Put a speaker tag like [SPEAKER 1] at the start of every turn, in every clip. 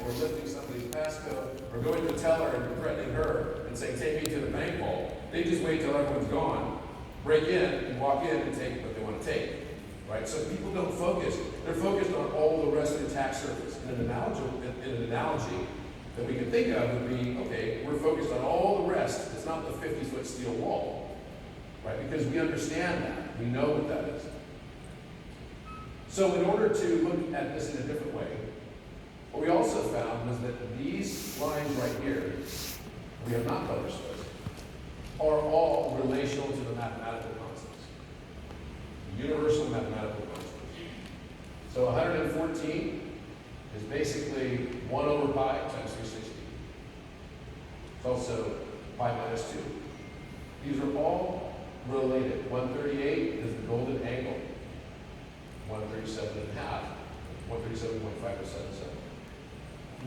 [SPEAKER 1] we're lifting somebody's passcode, or going to the teller and threatening her and saying, take me to the bank vault. They just wait till everyone's gone, break in and walk in and take what they want to take. Right? So people don't focus. They're focused on all the rest of the attack surface. And an analogy that we can think of would be, okay, we're focused on all the rest. It's not the 50-foot steel wall. Right? Because we understand that. We know what that is. So in order to look at this in a different way, what we also found was that these lines right here, we have not published those, are all relational to the mathematical constants. Universal mathematical constants. So 114 is basically 1 over pi times 360. It's also pi minus 2. These are all related. 138 is the golden angle. 137 and a half. 137.577.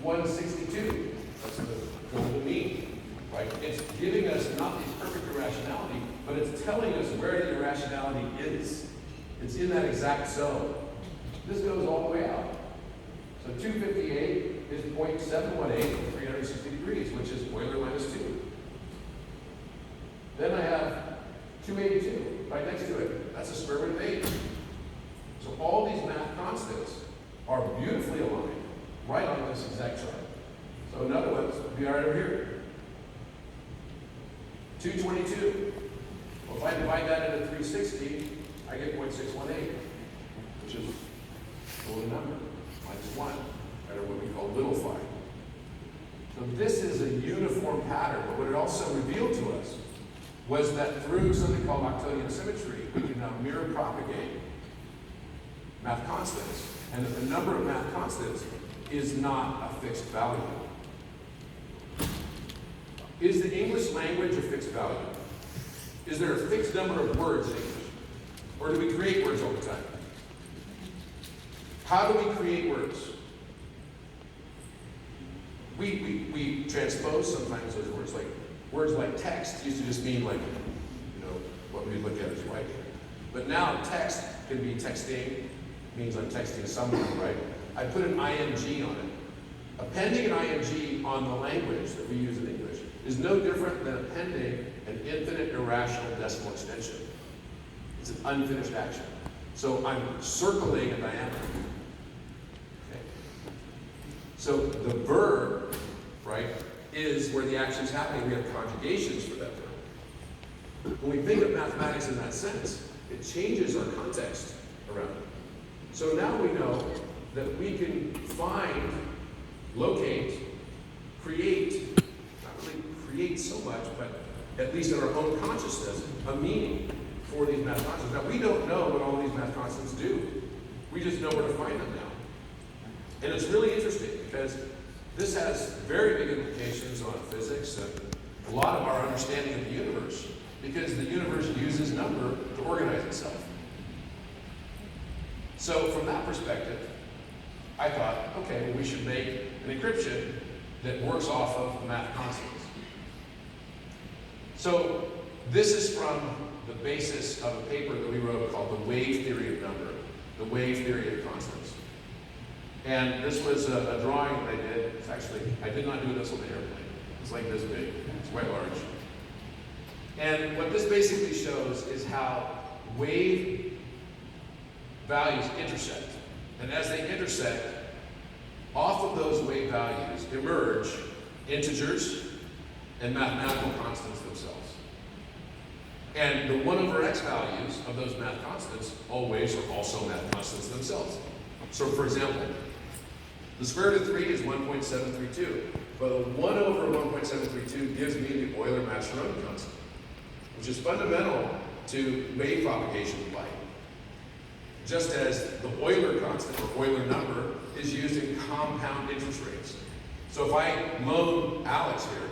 [SPEAKER 1] 162, that's the golden mean. Right? It's giving us not the perfect irrationality, but it's telling us where the irrationality is. It's in that exact zone. This goes all the way out. So 258 is 0.718 at 360 degrees, which is Euler minus 2. Then I have 282 right next to it. That's a square root of 8. So all these math constants are beautifully aligned right on this exact chart. So another one would be right over here. 222. Well, if I divide that into 360, I get 0.618, which is a little number, minus 1, or what we call little phi. So this is a uniform pattern, but what it also revealed to us was that through something called Octonian symmetry, we can now mirror propagate math constants, and that the number of math constants is not a fixed value. Is the English language a fixed value? Is there a fixed number of words in English? Or do we create words all the time? How do we create words? We transpose sometimes those words. Like words like text used to just mean like, what we look at as writing. But now text can be texting, means I'm texting someone, right? I put an ing on it. Appending an ing on the language that we use in English is no different than appending an infinite irrational decimal extension. It's an unfinished action. So I'm circling a diameter. Okay. So the verb, right, is where the action's happening. We have conjugations for that verb. When we think of mathematics in that sense, it changes our context around it. So now we know that we can find, locate, create, not really create so much, but at least in our own consciousness, a meaning for these math constants. Now, we don't know what all these math constants do. We just know where to find them now. And it's really interesting because this has very big implications on physics and a lot of our understanding of the universe, because the universe uses number to organize itself. So from that perspective, I thought, okay, well, we should make an encryption that works off of math constants. So this is from the basis of a paper that we wrote called The Wave Theory of Number, the wave theory of constants. And this was a drawing that I did. It's actually, I did not do this on the airplane. It's like this big. It's quite large. And what this basically shows is how wave values intersect. And as they intersect, off of those wave values emerge integers and mathematical constants themselves. And the 1 over x values of those math constants always are also math constants themselves. So for example, the square root of 3 is 1.732, but the 1 over 1.732 gives me the Euler-Mascheroni constant, which is fundamental to wave propagation of light. Just as the Euler constant, or Euler number, is used in compound interest rates. So if I loan Alex here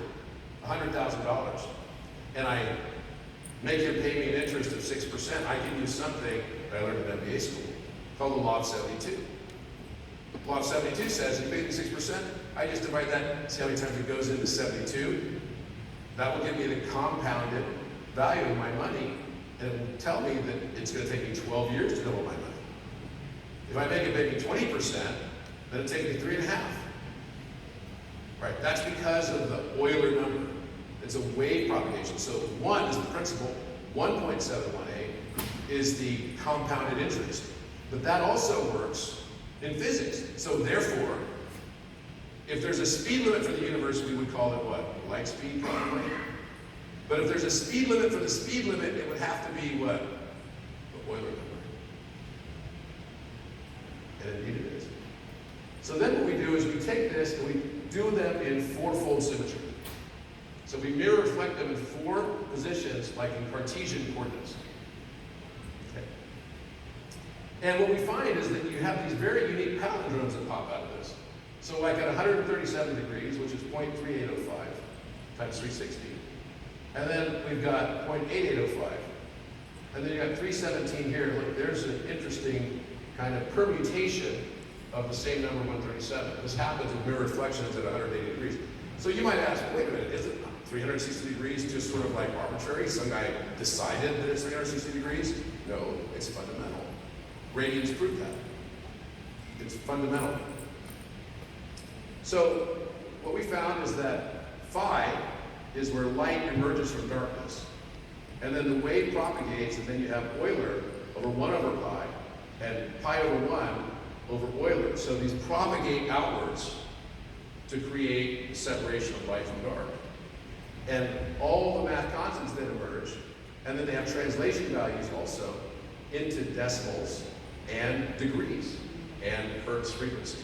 [SPEAKER 1] $100,000, and I make him pay me an interest of 6%, I can use something that I learned in MBA school called the law of 72. Law of 72 says, you pay me 6%, I just divide that, see how many times it goes into 72. That will give me the compounded value of my money, and it will tell me that it's going to take me 12 years to double my money. If I make it maybe 20%, then it'll take me 3.5. right? That's because of the Euler number. It's a wave propagation. So 1 is the principal, 1.718 is the compounded interest. But that also works in physics. So therefore, if there's a speed limit for the universe, we would call it what? Light speed, probably? But if there's a speed limit for the speed limit, it would have to be what? The Euler number. And indeed it is. So then what we do is we take this and we do them in fourfold symmetry. So we mirror reflect them in 4 positions, like in Cartesian coordinates. Okay. And what we find is that you have these very unique palindromes that pop out of this. So like at 137 degrees, which is 0.3805 times 360. And then we've got 0.8805. And then you got 317 here. Look, there's an interesting kind of permutation of the same number 137. This happens with mirror reflections at 180 degrees. So you might ask, wait a minute, is it 360 degrees just sort of like arbitrary? Some guy decided that it's 360 degrees? No, it's fundamental. Radians prove that. It's fundamental. So what we found is that phi is where light emerges from darkness. And then the wave propagates, and then you have Euler over 1 over pi, and pi over 1 over Euler. So these propagate outwards to create the separation of light from dark. And all the math constants then emerge, and then they have translation values also into decimals and degrees and Hertz frequency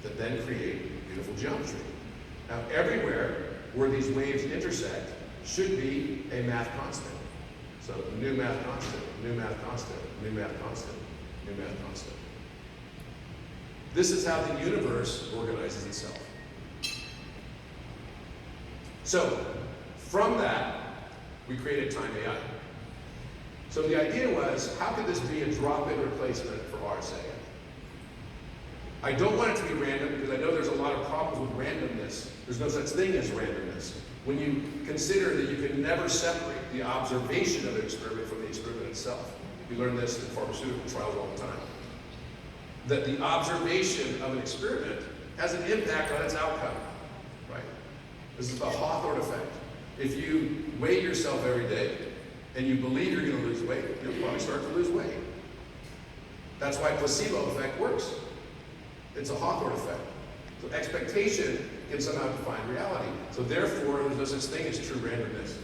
[SPEAKER 1] that then create beautiful geometry. Now everywhere where these waves intersect should be a math constant. So new math constant, new math constant, new math constant, new math constant. This is how the universe organizes itself. So from that, we created time AI. So the idea was, how could this be a drop-in replacement for RSA? I don't want it to be random because I know there's a lot of problems with randomness. There's no such thing as randomness. When you consider that you can never separate the observation of an experiment from the experiment itself. We learn this in pharmaceutical trials all the time. That the observation of an experiment has an impact on its outcome, right? This is the Hawthorne effect. If you weigh yourself every day and you believe you're going to lose weight, you'll probably start to lose weight. That's why placebo effect works. It's a Hawthorne effect. So expectation can somehow define reality. So therefore, there's no such thing as true randomness.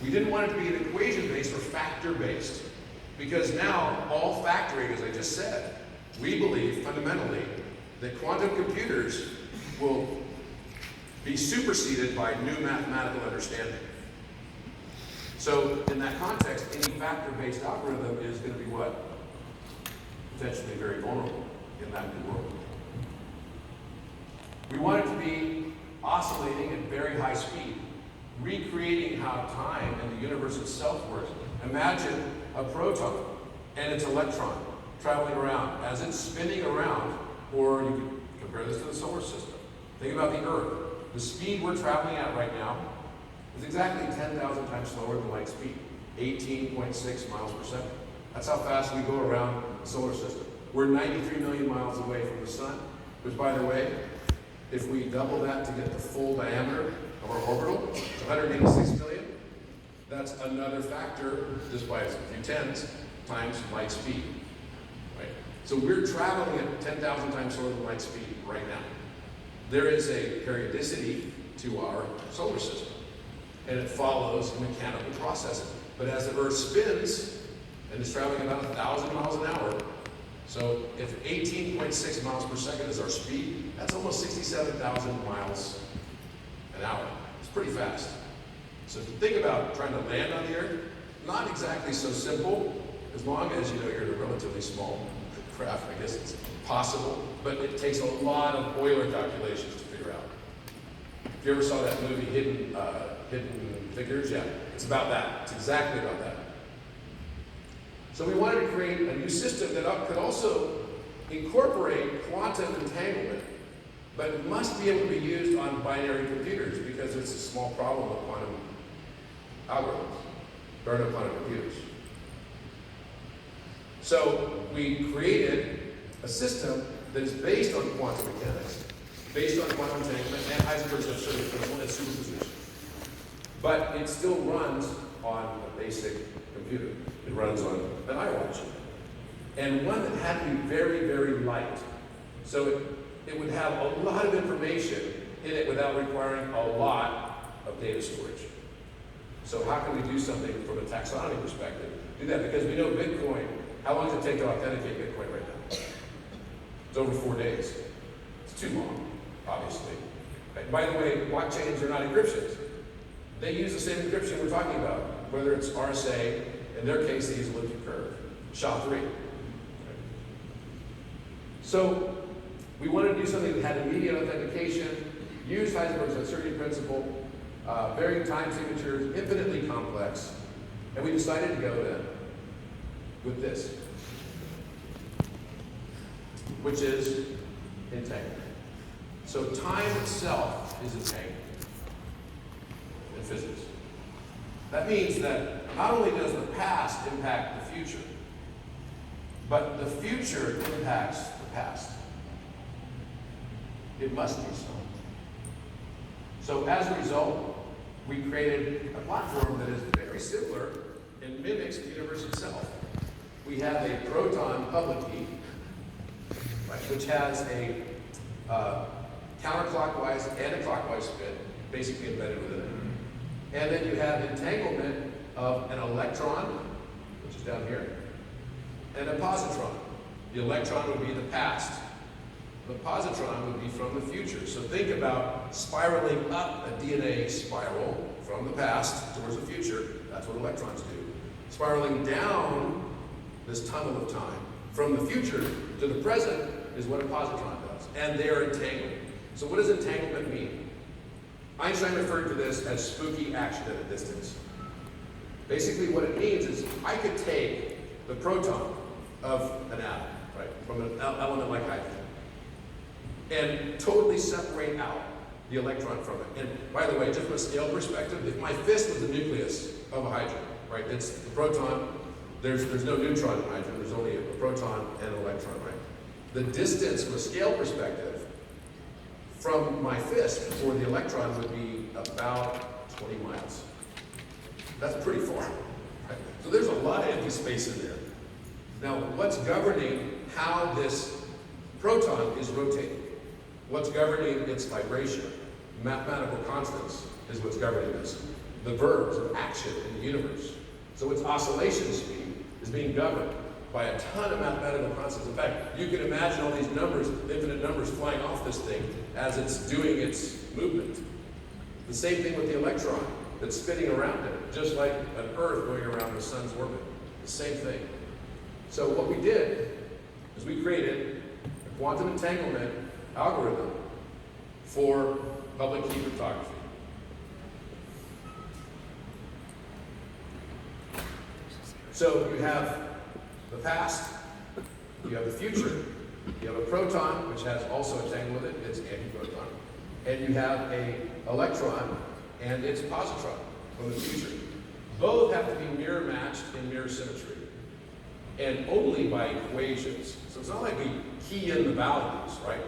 [SPEAKER 1] We didn't want it to be an equation-based or factor-based, because now all factoring, as I just said, we believe fundamentally that quantum computers will be superseded by new mathematical understanding. So in that context, any factor-based algorithm is going to be what? Potentially very vulnerable in that new world. We want it to be oscillating at very high speed, recreating how time and the universe itself works. Imagine a proton and its electron traveling around. As it's spinning around, or you can compare this to the solar system. Think about the Earth. The speed we're traveling at right now is exactly 10,000 times slower than light speed, 18.6 miles per second. That's how fast we go around the solar system. We're 93 million miles away from the sun, which, by the way, if we double that to get the full diameter of our orbital, it's 186 million. That's another factor, just by a few tens, times light speed, right? So we're traveling at 10,000 times slower than light speed right now. There is a periodicity to our solar system, and it follows a mechanical process. But as the Earth spins, and it's traveling about 1,000 miles an hour, so if 18.6 miles per second is our speed, that's almost 67,000 miles an hour. It's pretty fast. So if you think about trying to land on the Earth, not exactly so simple, as long as you're in a relatively small craft. I guess it's possible, but it takes a lot of Euler calculations to figure out. If you ever saw that movie, Hidden Figures, yeah, it's about that. It's exactly about that. So we wanted to create a new system that could also incorporate quantum entanglement, but it must be able to be used on binary computers because it's a small problem with quantum algorithms. There are no quantum computers. So we created a system that is based on quantum mechanics, based on quantum entanglement and Heisenberg's absurdity principle and superposition. But it still runs on a basic computer. It runs on an iWatch. And one that had to be very, very light. So it would have a lot of information in it without requiring a lot of data storage. So how can we do something from a taxonomy perspective? Do that because we know Bitcoin, how long does it take to authenticate Bitcoin right now? It's over 4 days. It's too long, obviously. By the way, blockchains are not encryptions. They use the same encryption we're talking about, whether it's RSA, in their case they use elliptic curve, SHA-3. So we wanted to do something that had immediate authentication, use Heisenberg's uncertainty principle, varying time signatures, infinitely complex, and we decided to go then with this, which is entanglement. So time itself is entanglement in physics. That means that not only does the past impact the future, but the future impacts the past. It must be so. So as a result, we created a platform that is very similar and mimics the universe itself. We have a proton public key, right, which has a counterclockwise and a clockwise spin, basically embedded within it. And then you have entanglement of an electron, which is down here, and a positron. The electron would be the past. The positron would be from the future. So think about spiraling up a DNA spiral from the past towards the future. That's what electrons do. Spiraling down this tunnel of time from the future to the present is what a positron does. And they are entangled. So what does entanglement mean? Einstein referred to this as spooky action at a distance. Basically what it means is I could take the proton of an atom, right, from an element like hydrogen, and totally separate out the electron from it. And by the way, just from a scale perspective, if my fist was the nucleus of a hydrogen, right, it's the proton, there's no neutron in hydrogen, there's only a proton and an electron, right? The distance from a scale perspective from my fist for the electron would be about 20 miles. That's pretty far, right? So there's a lot of empty space in there. Now, what's governing how this proton is rotating? What's governing its vibration? Mathematical constants is what's governing this. The verbs of action in the universe. So its oscillation speed is being governed by a ton of mathematical constants. In fact, you can imagine all these numbers, infinite numbers, flying off this thing as it's doing its movement. The same thing with the electron that's spinning around it, just like an Earth going around the sun's orbit. The same thing. So what we did is we created a quantum entanglement algorithm for public key cryptography. So you have the past, you have the future, you have a proton, which has also entangled with it, it's antiproton, and you have an electron and its positron from the future. Both have to be mirror matched in mirror symmetry, and only by equations. So it's not like we key in the values, right?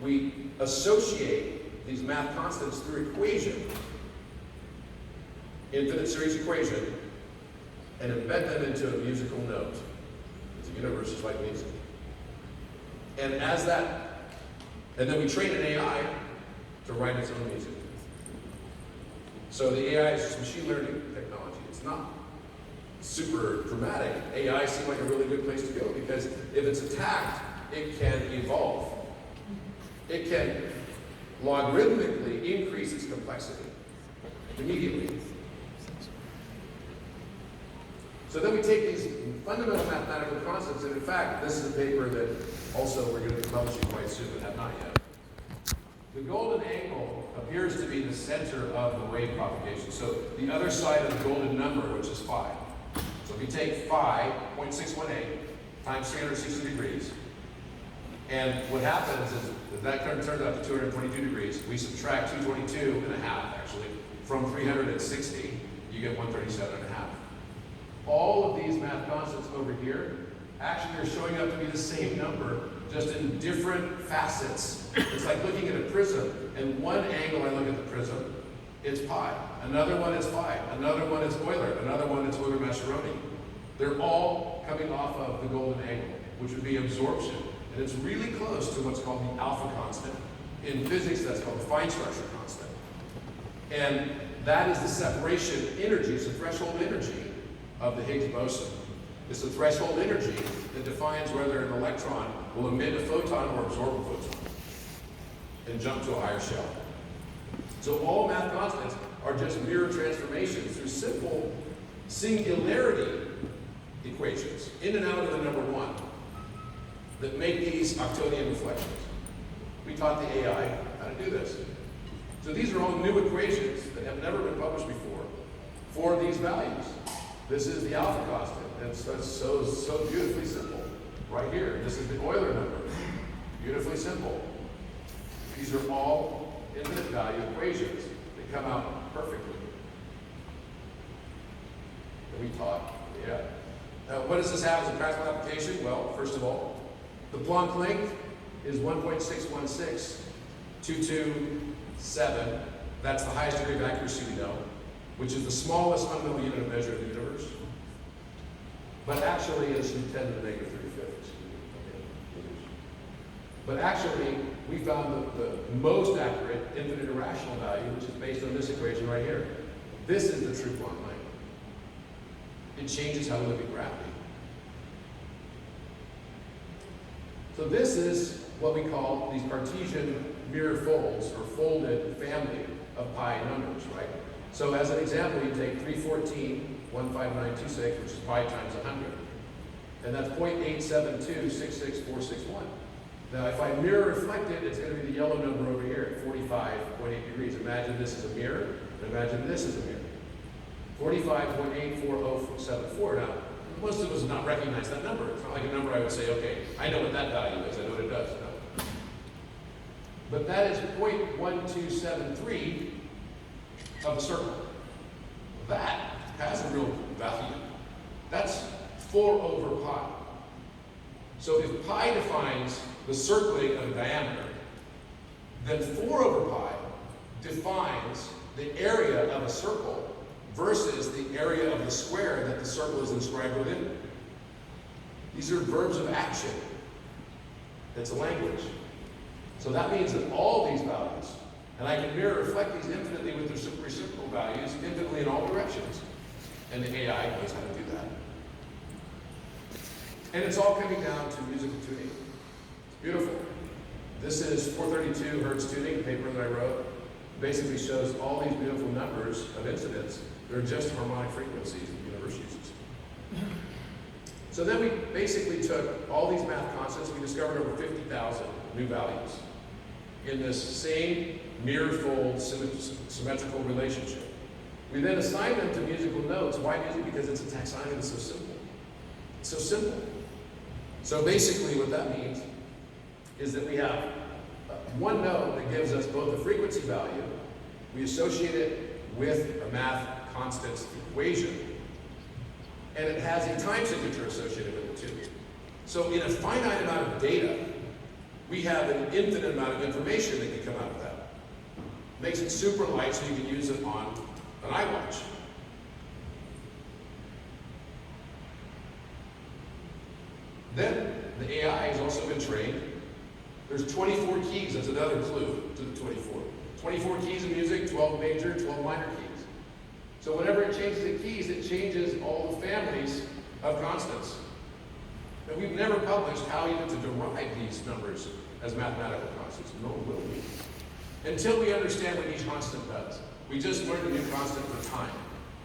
[SPEAKER 1] We associate these math constants through equation, infinite series equation, and embed them into a musical note. The universe is like music. And as that, and then we train an AI to write its own music. So the AI is just machine learning technology. It's not super dramatic. AI seems like a really good place to go because if it's attacked, it can evolve. It can logarithmically increase its complexity immediately. So then we take these fundamental mathematical constants, and in fact, this is a paper that also we're going to be publishing quite soon, but have not yet. The golden angle appears to be the center of the wave propagation. So the other side of the golden number, which is phi. So if we take phi, 0.618, times 360 degrees, and what happens is that turns out to 222 degrees. We subtract 222 and a half, actually, from 360, you get 137 and a half. All of these math constants over here actually are showing up to be the same number, just in different facets. It's like looking at a prism, and one angle I look at the prism, it's pi. Another one is phi. Another one is Euler. Another one is Euler-Mascheroni. They're all coming off of the golden angle, which would be absorption. And it's really close to what's called the alpha constant. In physics, that's called the fine structure constant. And that is the separation energy, it's the threshold energy of the Higgs boson. It's the threshold energy that defines whether an electron will emit a photon or absorb a photon and jump to a higher shell. So all math constants are just mirror transformations through simple singularity equations, in and out of the number one, that make these octonian reflections. We taught the AI how to do this. So these are all new equations that have never been published before for these values. This is the alpha constant, and it's so beautifully simple. Right here, this is the Euler number. Beautifully simple. These are all infinite value equations that come out perfectly. And we taught, yeah. What does this have as a practical application? Well, first of all, the Planck length is 1.6162227. That's the highest degree of accuracy we know, which is the smallest fundamental unit of measure of the universe. But actually, it's 10 to the negative 35th. But actually, we found the most accurate infinite irrational value, which is based on this equation right here. This is the true Planck length. It changes how we look at gravity. So this is what we call these Cartesian mirror folds, or folded family of pi numbers, right? So as an example, you take 314, 15926, which is pi times 100. And that's 0.87266,461. Now if I mirror reflect it, it's going to be the yellow number over here at 45.8 degrees. Imagine this is a mirror, and imagine this is a mirror. 45.84074. Now, most of us would not recognize that number. It's not like a number I would say, okay, I know what that value is, I know what it does. No. But that is 0.1273 of a circle. That has a real value. That's 4 over pi. So if pi defines the circling of a diameter, then 4 over pi defines the area of a circle versus the area of the square that the circle is inscribed within. These are verbs of action. It's a language. So that means that all these values, and I can mirror reflect these infinitely with their reciprocal values, infinitely in all directions. And the AI knows how to do that. And it's all coming down to musical tuning. It's beautiful. This is 432 Hertz tuning, the paper that I wrote. Basically shows all these beautiful numbers of incidents. They're just harmonic frequencies that the universe uses. So then we basically took all these math constants. We discovered over 50,000 new values in this same mirror-fold symmetrical relationship. We then assigned them to musical notes. Why music? Because it's a taxonomy that's so simple. It's so simple. So basically what that means is that we have one note that gives us both a frequency value. We associate it with a math constant equation, and it has a time signature associated with it too. So in a finite amount of data, we have an infinite amount of information that can come out of that. Makes it super light so you can use it on an iWatch. Then the AI has also been trained. There's 24 keys, that's another clue to the 24. 24 keys in music, 12 major, 12 minor keys. So whenever it changes the keys, it changes all the families of constants. And we've never published how even to derive these numbers as mathematical constants, nor will we, until we understand what each constant does. We just learned a new constant for time,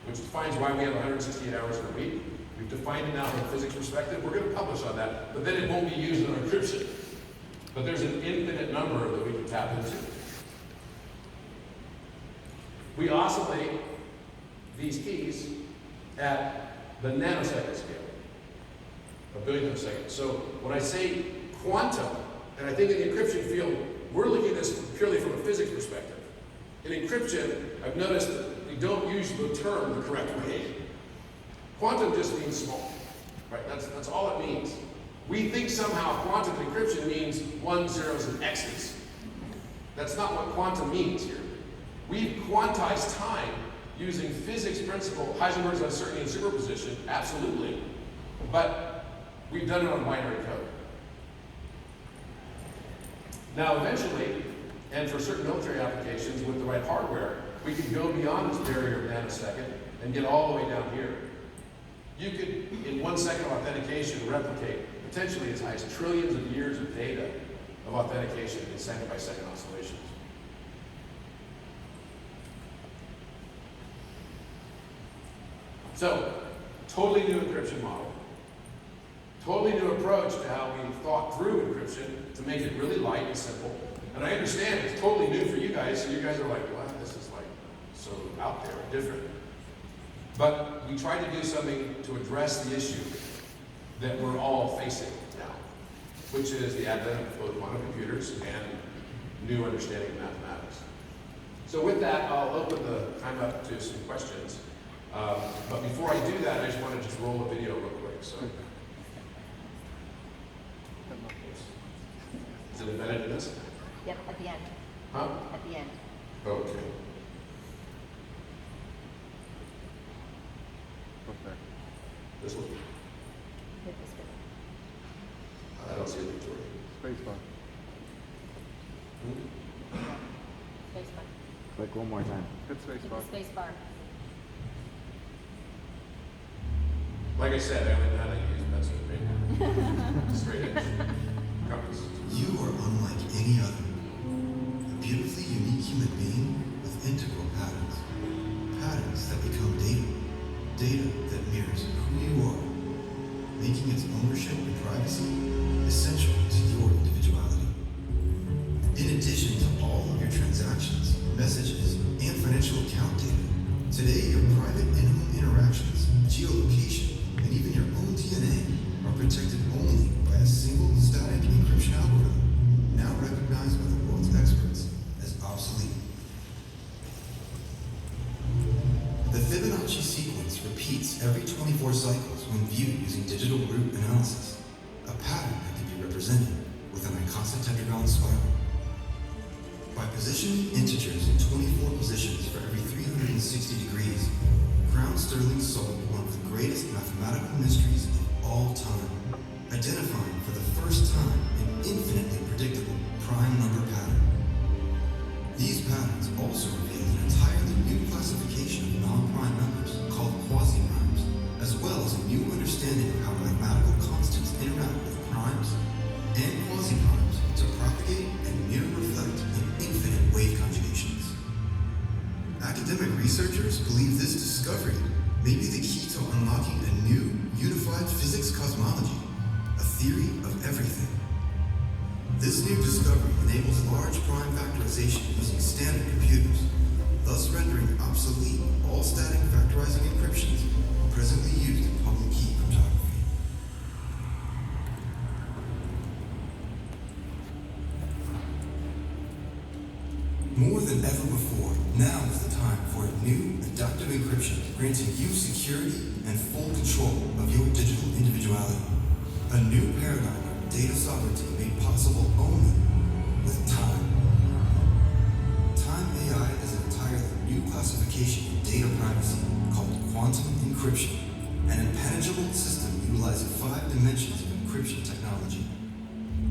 [SPEAKER 1] which defines why we have 168 hours in a week. We've defined it now from a physics perspective. We're going to publish on that, but then it won't be used in encryption. But there's an infinite number that we can tap into. We oscillate these keys at the nanosecond scale, a billionth of a second. So when I say quantum, and I think in the encryption field, we're looking at this purely from a physics perspective. In encryption, I've noticed that we don't use the term the correct way. Quantum just means small, right? That's all it means. We think somehow quantum encryption means 1s, 0s, and X's. That's not what quantum means here. We've quantized time using physics principle, Heisenberg's uncertainty and superposition, absolutely. But we've done it on binary code. Now eventually, and for certain military applications with the right hardware, we can go beyond this barrier of nanosecond and get all the way down here. You could, in 1 second of authentication, replicate potentially as high as trillions of years of data of authentication in second-by-second oscillations. So, totally new encryption model. Totally new approach to how we thought through encryption to make it really light and simple. And I understand it's totally new for you guys, so you guys are like, wow, this is like so out there, different. But we tried to do something to address the issue that we're all facing now, which is the advent of both quantum computers and new understanding of mathematics. So with that, I'll open the time up to some questions. But before I do that, I just want to just roll a video real quick. So, is it embedded in this?
[SPEAKER 2] Yep, at the end.
[SPEAKER 1] Huh?
[SPEAKER 2] At the end.
[SPEAKER 1] Okay.
[SPEAKER 3] Okay.
[SPEAKER 1] This one?
[SPEAKER 2] Hit this one.
[SPEAKER 1] I don't see it, Victoria.
[SPEAKER 3] Spacebar.
[SPEAKER 2] Spacebar.
[SPEAKER 3] Click one more time. Hit
[SPEAKER 2] Hit
[SPEAKER 3] spacebar.
[SPEAKER 2] the spacebar.
[SPEAKER 1] Like I said, I only know how to use pencil and paper. Straight edge. Compass.
[SPEAKER 4] You are unlike any other. A beautifully unique human being with integral patterns. Patterns that become data. Data that mirrors who you are. Making its ownership and privacy essential to your individuality. In addition to all of your transactions, messages, and financial account data, today your private in-home interactions, geolocation, and even your own DNA are protected only by a single static encryption algorithm, now recognized by the world's experts as obsolete. The Fibonacci sequence repeats every 24 cycles when viewed using digital root analysis, a pattern that can be represented with an icosahedral tetragon spiral. By positioning integers in 24 positions for every 360 degrees, Crown Sterling solved one of the greatest mathematical mysteries of all time, identifying for the first time an infinitely predictable prime number pattern. These patterns also reveal an entirely new classification of non-prime numbers called quasi-primes, as well as a new understanding of how mathematical constants interact with primes and quasi-primes to propagate and mirror reflect in infinite wave conjugations. Academic researchers believe this discovery may be the key to unlocking a new, unified physics cosmology, a theory of everything. This new discovery enables large prime factorization using standard computers, thus rendering obsolete all static factorizing encryptions presently used in public key cryptography. More than ever before, now is the time for a new adaptive encryption granting you security and full control of your digital individuality. A new paradigm of data sovereignty made possible only with time. Time AI is an entirely new classification of data privacy called quantum encryption, an impenetrable system utilizing 5 dimensions of encryption technology.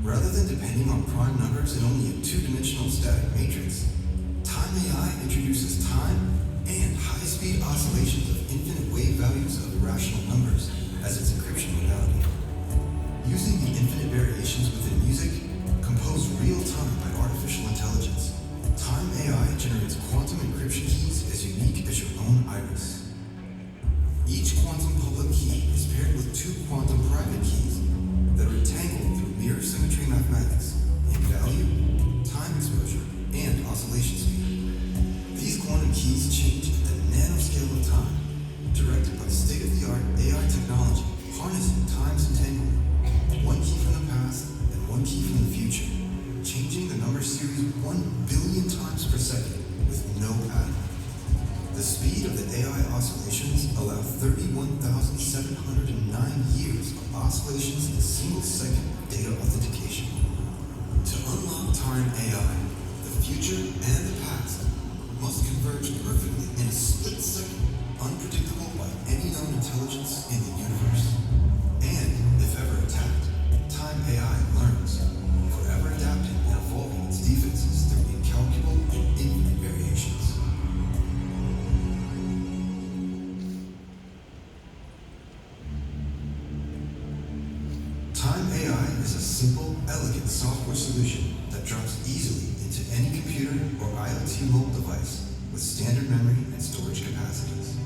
[SPEAKER 4] Rather than depending on prime numbers in only a 2-dimensional static matrix, Time AI introduces time and high-speed oscillations of infinite wave values of irrational numbers as its encryption modality. Using the infinite variations within music, composed real-time by artificial intelligence, Time AI generates quantum encryption keys as unique as your own iris. Each quantum public key is paired with 2 quantum private keys that are entangled through mirror symmetry mathematics in value, time exposure, and oscillation speed. These quantum keys change at the nanoscale of time, directed by state-of-the-art AI technology, harnessing time's entanglement, 1 key from the past and 1 key from the future, changing the number series 1 billion times per second with no pattern. The speed of the AI oscillations allow 31,709 years of oscillations in a single second of data authentication. To unlock time AI, the future and the past must converge perfectly in a split second, unpredictable by any known intelligence in the universe. And, if ever attacked, time AI learns, forever adapting and evolving its defenses through incalculable and infinite variations. Time AI is a simple, elegant software solution that drops easily into any computer or IoT mobile device with standard memory and storage capacities.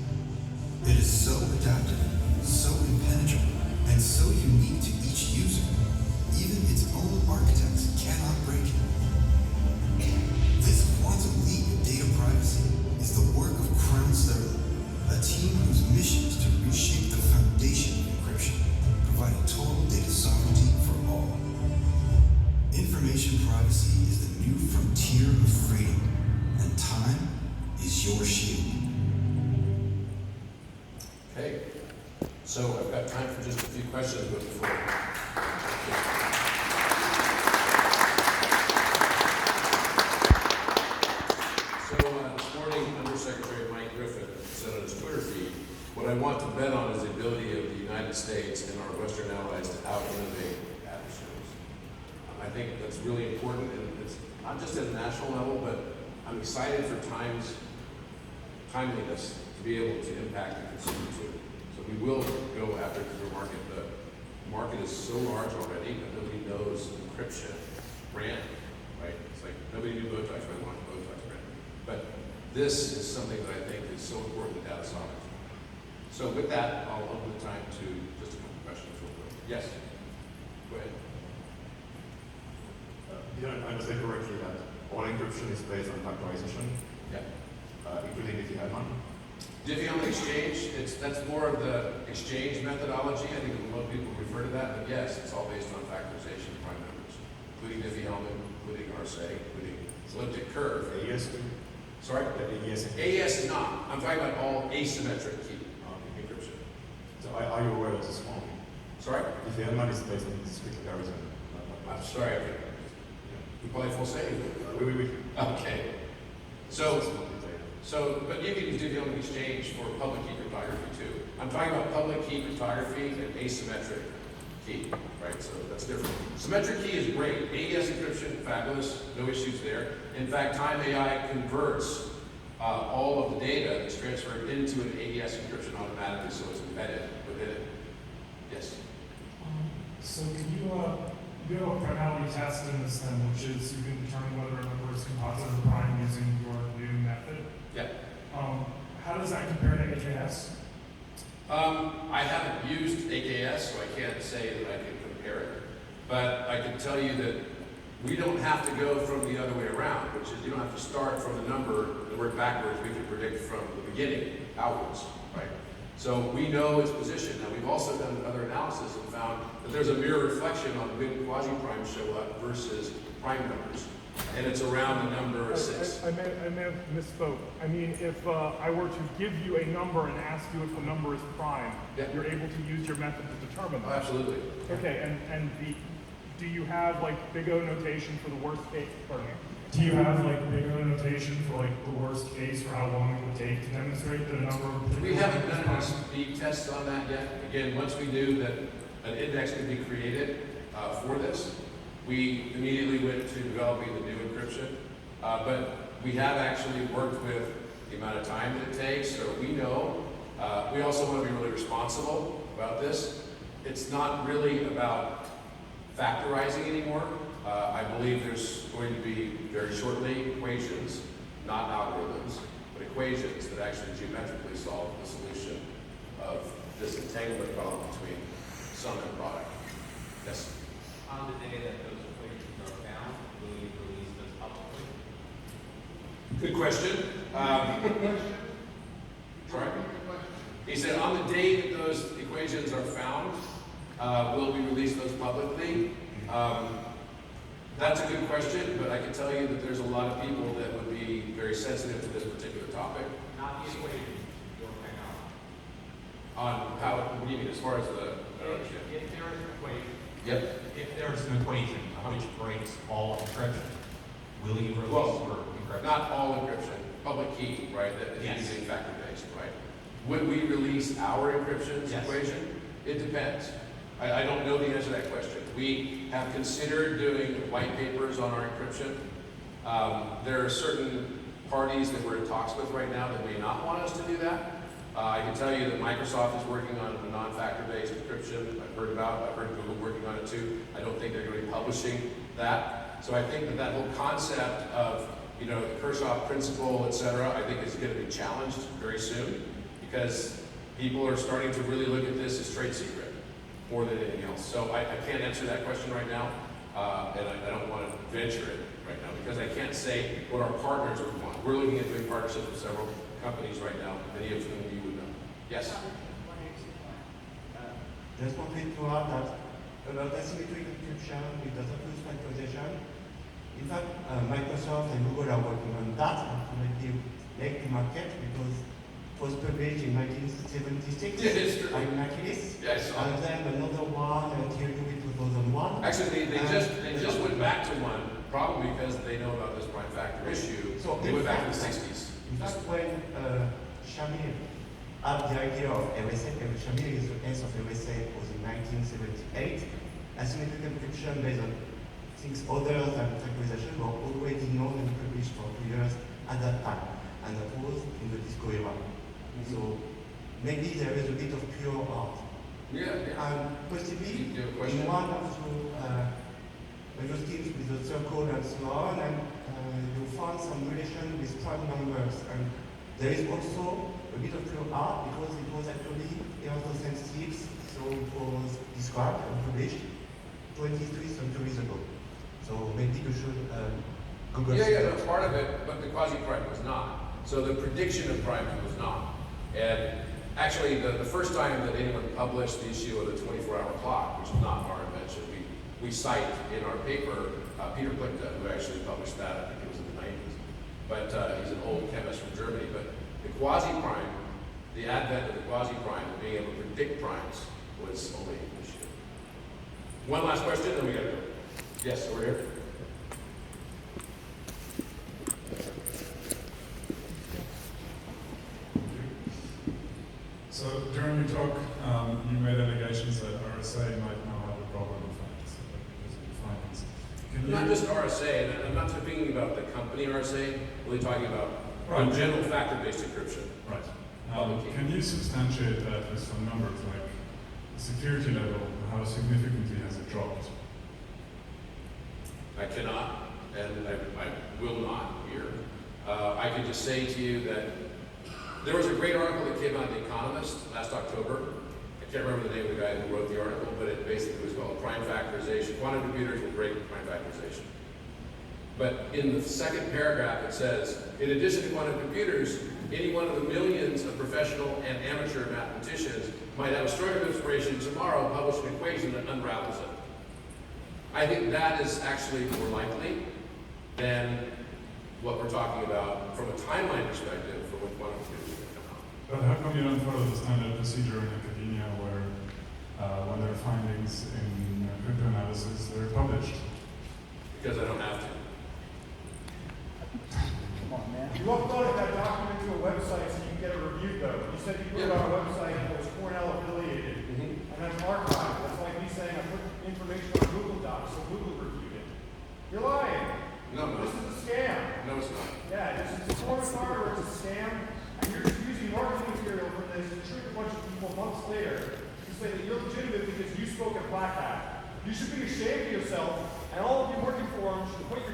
[SPEAKER 4] It is so adaptive, so impenetrable, and so unique to each user, even its own architects cannot break it. This quantum leap in data privacy is the work of Crown Sterling, a team whose mission is to reshape the foundation of encryption, providing total data sovereignty for all. Information privacy is the new frontier of freedom, and time is your shield.
[SPEAKER 1] Okay, so I've got time for just a few questions, but before. So this morning, Undersecretary Mike Griffin said on his Twitter feed, what I want to bet on is the ability of the United States and our Western allies to out-innovate adversaries. I think that's really important, and it's not just at a national level, but I'm excited for timeliness to be able to impact the consumer too. So we will go after the market. The market is so large already that nobody knows encryption brand, right? It's like nobody knew Botox, but I want Botox brand. But this is something that I think is so important to data sovereignty. So with that, I'll open the time to just a couple questions real quick. Yes, go ahead.
[SPEAKER 5] Did I understand correctly that all encryption is based on factorization,
[SPEAKER 1] Yeah.
[SPEAKER 5] including Diffie-Hellman?
[SPEAKER 1] Diffie-Hellman exchange, that's more of the exchange methodology. I think a lot of people refer to that, but yes, it's all based on factorization of prime numbers, including Diffie-Hellman, including RSA, including elliptic curve.
[SPEAKER 5] AES too?
[SPEAKER 1] Sorry?
[SPEAKER 5] The AES encryption.
[SPEAKER 1] AES is not. I'm talking about all asymmetric key encryption.
[SPEAKER 5] So are you aware of this one?
[SPEAKER 1] Sorry?
[SPEAKER 5] Diffie-Hellman is based on discrete comparison.
[SPEAKER 1] I'm sorry. You probably full say.
[SPEAKER 5] Oui.
[SPEAKER 1] Okay. But you can use Diffie-Hellman exchange for public key cryptography too. I'm talking about public key cryptography and asymmetric key, right? So that's different. Symmetric key is great. AES encryption, fabulous, no issues there. In fact, Time AI converts all of the data that's transferred into an AES encryption automatically, so it's embedded within it. Yes.
[SPEAKER 6] So can you do a primality test in this then, which is you can determine whether a number is composite or prime using your new method?
[SPEAKER 1] Yeah.
[SPEAKER 6] How does that compare to AKS?
[SPEAKER 1] I haven't used AKS, so I can't say that I can compare it. But I can tell you that we don't have to go from the other way around, which is you don't have to start from the number and work backwards. We can predict from the beginning outwards, right? So we know its position. Now we've also done other analysis and found that there's a mirror reflection on when quasi-primes show up versus prime numbers. And it's around the number 6.
[SPEAKER 6] I may have misspoke. I mean, if I were to give you a number and ask you if the number is prime,
[SPEAKER 1] Yeah.
[SPEAKER 6] you're able to use your method to determine
[SPEAKER 1] Oh,
[SPEAKER 6] that.
[SPEAKER 1] absolutely.
[SPEAKER 6] Okay, do you have like big O notation for the worst case? Pardon me. Do you have like big O notation for like the worst case for how long it would take to demonstrate that a number?
[SPEAKER 1] We haven't done any speed tests on that yet. Again, once we knew that an index could be created for this, we immediately went to developing the new encryption. But we have actually worked with the amount of time that it takes, so we know. We also want to be really responsible about this. It's not really about factorizing anymore. I believe there's going to be very shortly equations, not algorithms, but equations that actually geometrically solve the solution of this entanglement problem between sum and product. Yes?
[SPEAKER 7] On the day that those equations are found, will you release those publicly?
[SPEAKER 1] Good question. Sorry? He said on the day that those equations are found, will we release those publicly? That's a good question, but I can tell you that there's a lot of people that would be very sensitive to this particular topic
[SPEAKER 7] Not the equation, your technology.
[SPEAKER 1] on how, what do you mean, as far as the,
[SPEAKER 7] If there is an equation,
[SPEAKER 1] Yep.
[SPEAKER 7] if there is an equation which breaks all encryption, will you release
[SPEAKER 1] Well,
[SPEAKER 7] your encryption?
[SPEAKER 1] not all encryption, public key, right, that is
[SPEAKER 7] Yes.
[SPEAKER 1] using factor-based, right? Would we release our encryption
[SPEAKER 7] Yes.
[SPEAKER 1] equation? It depends. I don't know the answer to that question. We have considered doing white papers on our encryption. There are certain parties that we're in talks with right now that may not want us to do that. I can tell you that Microsoft is working on a non-factor-based encryption. I've heard Google working on it too. I don't think they're going to be publishing that. So I think that that whole concept of, you know, the Kirchhoff principle, et cetera, I think is going to be challenged very soon because people are starting to really look at this as trade secret more than anything else. So I can't answer that question right now, and I don't want to venture it right now because I can't say what our partners would want. We're looking at doing partnerships with several companies right now, many of whom you would know. Yes?
[SPEAKER 8] Just wanted to add that about asymmetric encryption with data fuse factorization. In fact, Microsoft and Google are working on that to make the market because it was published in 1976
[SPEAKER 1] Yeah, it's true.
[SPEAKER 8] by Machilis.
[SPEAKER 1] Yes.
[SPEAKER 8] And then another one until 2001.
[SPEAKER 1] Actually, they just went back to one, probably because they know about this prime factor issue.
[SPEAKER 8] So
[SPEAKER 1] They went back to the
[SPEAKER 8] in fact-
[SPEAKER 1] 60s.
[SPEAKER 8] In fact, when Shamir had the idea of RSA, Shamir is the ace of RSA, was in 1978. Asymmetric encryption based on things other than factorization were already known and published for 2 years at that time. And that was in the disco era. So maybe there is a bit of pure art.
[SPEAKER 1] Yeah, yeah.
[SPEAKER 8] And possibly
[SPEAKER 1] Do you have a question?
[SPEAKER 8] in one of those schemes with the circle and so on, and you found some relation with prime numbers. And there is also a bit of pure art because it was actually error sensitive, so it was described and published 23 centuries ago. So maybe you should Google.
[SPEAKER 1] Yeah, that's part of it, but the quasi-prime was not. So the prediction of priming was not. And actually, the first time that anyone published the issue of the 24-hour clock, which is not our invention, we cite in our paper Peter Plitka, who actually published that, I think it was in the 90s. But he's an old chemist from Germany. But the quasi-prime, the advent of the quasi-prime, and being able to predict primes, was only an issue. One last question, then we gotta go. Yes, over here.
[SPEAKER 9] So during your talk, you made allegations that RSA might now have a problem with facts because of the findings. Can you,
[SPEAKER 1] Not just RSA, and I'm not speaking about the company RSA, really talking about
[SPEAKER 9] Right.
[SPEAKER 1] general factor-based encryption.
[SPEAKER 9] right?
[SPEAKER 1] Public key.
[SPEAKER 9] Can you substantiate that with some numbers, like the security level, how significantly has it dropped?
[SPEAKER 1] I cannot, and I will not here. I can just say to you that there was a great article that came out in The Economist last October. I can't remember the name of the guy who wrote the article, but it basically was called Prime Factorization. Quantum computers will break prime factorization. But in the second paragraph, it says, in addition to quantum computers, any one of the millions of professional and amateur mathematicians might have a stroke of inspiration tomorrow, publish an equation that unravels it. I think that is actually more likely than what we're talking about from a timeline perspective for when quantum computers are going to come out.
[SPEAKER 9] But how come you don't follow the standard procedure in academia where when there are findings in cryptanalysis, they're published?
[SPEAKER 1] Because I don't have to.
[SPEAKER 3] Come on, man.
[SPEAKER 6] You uploaded that document to a website so you can get it reviewed though. You said you put it on a website that was Cornell affiliated, and that's archived. That's like me saying I put information on Google Docs, so Google reviewed it. You're lying.
[SPEAKER 1] No, no.
[SPEAKER 6] This is a scam.
[SPEAKER 1] No, it's not.
[SPEAKER 6] Yeah, this is a performance hardware, it's a scam, and you're just using marketing material from this to trick a bunch of people months later to say that you're legitimate because you spoke at Blackhat. You should be ashamed of yourself, and all of you working for them should put your